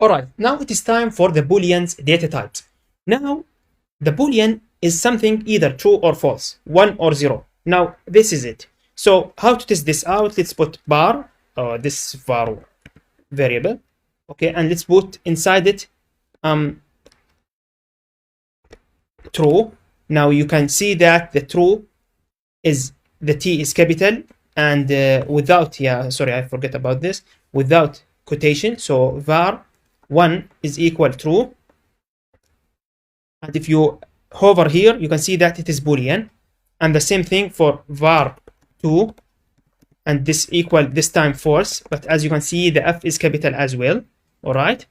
Alright, now it is time for the Boolean's data types. Now, the Boolean is something either true or false, 1 or 0. Now, this is it. So, how to test this out? Let's put bar, this var variable, okay, and let's put inside it true. Now, you can see that the true is, the T is capital, and without, sorry, I forget about this, without quotation. So, var 1 is equal true, and if you hover here you can see that it is Boolean, and the same thing for var 2, and this equal this time false, but as you can see the F is capital as well. All right,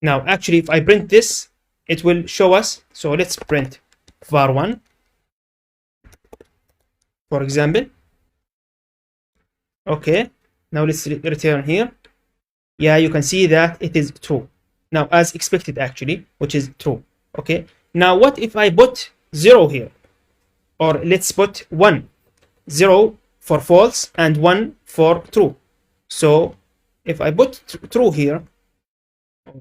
now actually if I print this it will show us. So let's print var 1 for example. Okay, now let's return here. You can see that it is true now, as expected actually, which is true. Okay, now what if I put 0 here, or let's put 1, 0 for false and 1 for true. So if I put true here,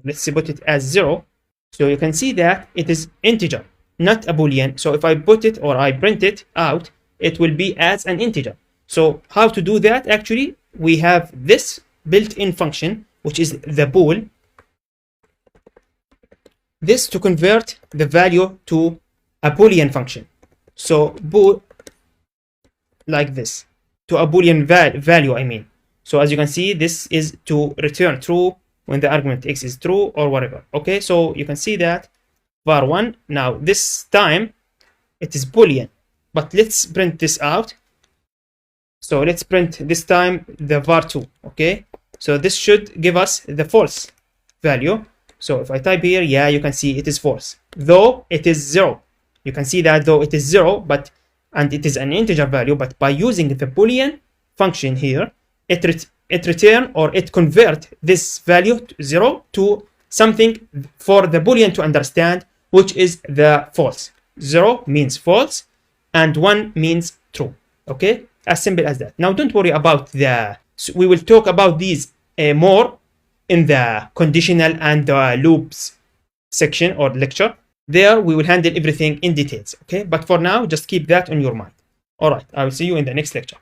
let's put it as 0, so you can see that it is integer, not a Boolean. So if I put it or I print it out, it will be as an integer. So how to do that? Actually, we have this built-in function, which is the bool. This to convert the value to a Boolean function. So bool, like this, to a Boolean value, I mean. So as you can see, this is to return true when the argument x is true or whatever. Okay, so you can see that var 1, now this time it is Boolean, but let's print this out. So let's print this time the var 2. Okay, so this should give us the false value. So if I type here, you can see it is false, though it is 0. You can see that though it is 0, but and it is an integer value, but by using the Boolean function here, it return or it convert this value to 0 to something for the Boolean to understand, which is the false. 0 means false and 1 means true. Okay, as simple as that. Now don't worry about so we will talk about these more in the conditional and loops section or lecture. There we will handle everything in details. Okay, but for now just keep that on your mind. All right, I will see you in the next lecture.